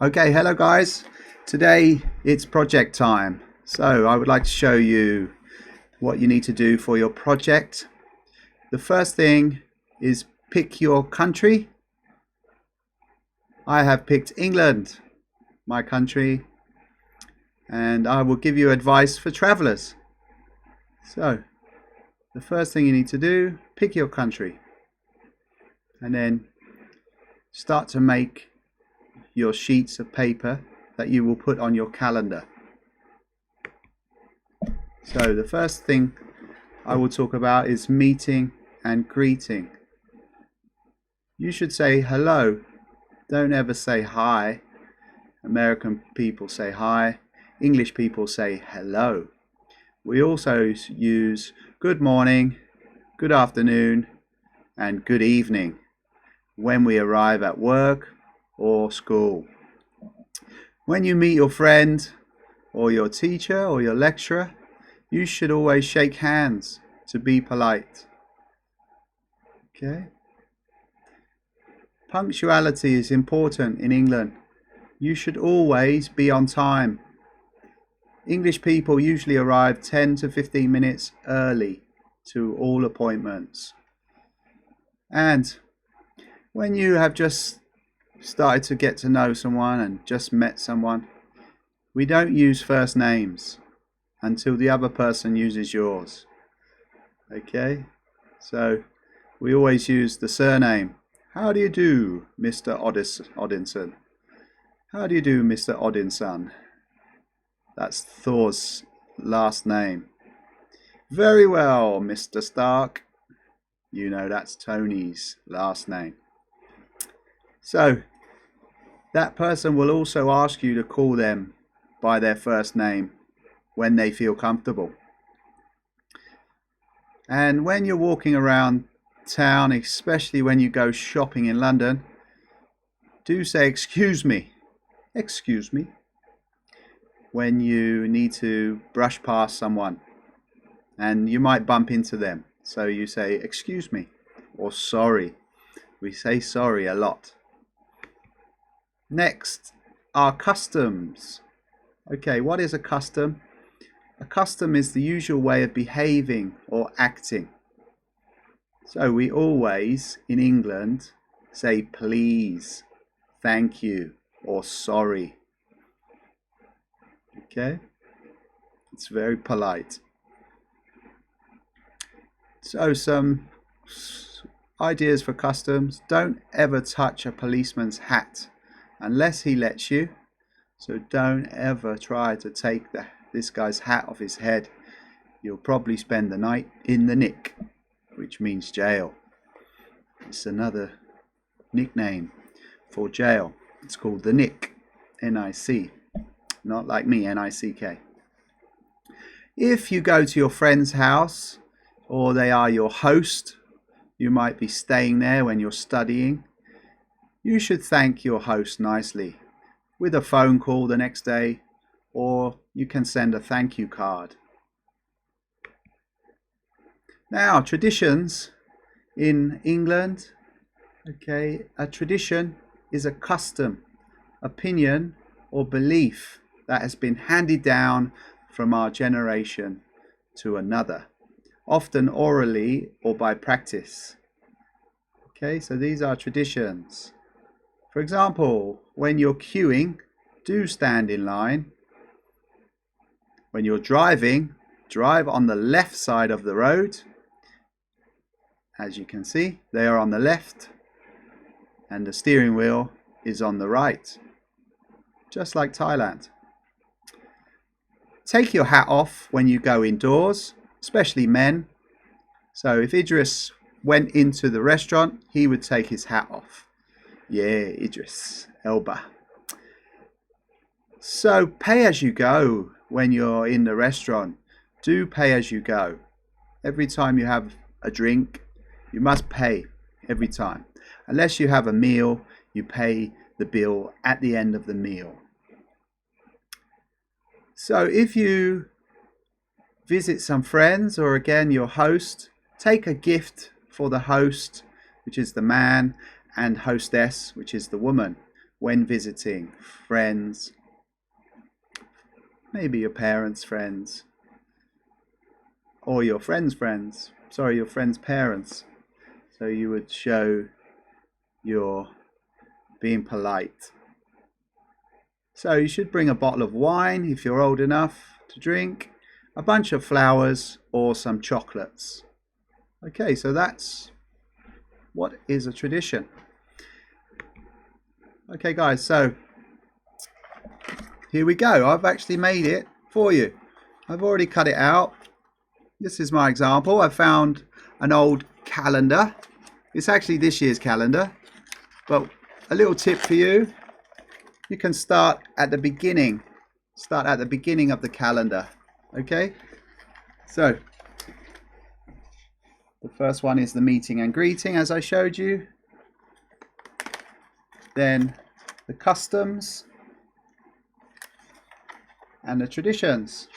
Okay, hello guys. Today it's project time. So I would like to show you what you need to do for your project. The first thing is pick your country. I have picked England, my country, and I will give you advice for travelers. So the first thing you need to do, pick your country, and then start to make your sheets of paper that you will put on your calendar. So the first thing I will talk about is meeting and greeting. You should say hello. Don't ever say hi. American people say hi. English people say hello. We also use good morning, good afternoon, and good evening when we arrive at work or school. When you meet your friend or your teacher or your lecturer, you should always shake hands to be polite. Okay? Punctuality is important in England. You should always be on time. English people usually arrive 10 to 15 minutes early to all appointments. And when you have just started to get to know someone and just met someone, we don't use first names until the other person uses yours. Okay? So we always use the surname. How do you do, Mr. Oddinson? How do you do, Mr. Oddinson? That's Thor's last name. Very well, Mr. Stark. You know that's Tony's last name. So that person will also ask you to call them by their first name when they feel comfortable. And when you're walking around town, especially when you go shopping in London, do say excuse me when you need to brush past someone and you might bump into them. So you say excuse me or sorry. We say sorry a lot. Next are customs. Okay, what is a custom? A custom is the usual way of behaving or acting. So we always, in England, say please, thank you, or sorry. Okay? It's very polite. So some ideas for customs. Don't ever touch a policeman's hat unless he lets you. So don't ever try to take this guy's hat off his head. You'll probably spend the night in the nick, which means jail. It's another nickname for jail. It's called the nick, N-I-C, not like me, N-I-C-K. If you go to your friend's house or they are your host, you might be staying there when you're studying, you should thank your host nicely with a phone call the next day, or you can send a thank you card. Now, traditions in England. Okay, a tradition is a custom, opinion, or belief that has been handed down from our generation to another, often orally or by practice. Okay, so these are traditions. For example, when you're queuing, do stand in line. When you're driving, drive on the left side of the road. As you can see, they are on the left and the steering wheel is on the right, just like Thailand. Take your hat off when you go indoors, especially men. So if Idris went into the restaurant, he would take his hat off. Yeah, Idris Elba. So pay as you go when you're in the restaurant. Do pay as you go. Every time you have a drink, you must pay every time. Unless you have a meal, you pay the bill at the end of the meal. So if you visit some friends or again your host, take a gift for the host, which is the man, and hostess, which is the woman. when visiting friends, maybe your parents' friends, or your friends' friends, sorry, your friends' parents. So you would show you're being polite. So you should bring a bottle of wine if you're old enough to drink, a bunch of flowers, or some chocolates. Okay, so that's what is a tradition. Okay guys, so here we go. I've actually made it for you. I've already cut it out. This is my example. I found an old calendar. It's actually this year's calendar, but a little tip for you. You can start at the beginning. Start at the beginning of the calendar. Okay? So, the first one is the meeting and greeting, as I showed you. Then the customs and the traditions.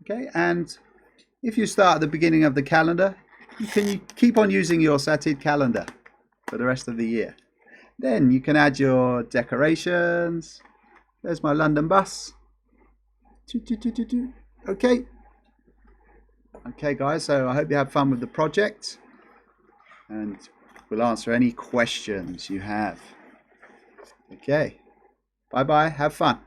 Okay? And if you start at the beginning of the calendar, you can keep on using your Satid calendar for the rest of the year. Then you can add your decorations. There's my London bus. Okay. Okay guys, so I hope you have fun with the project, and we'll answer any questions you have. Okay. Bye bye. Have fun.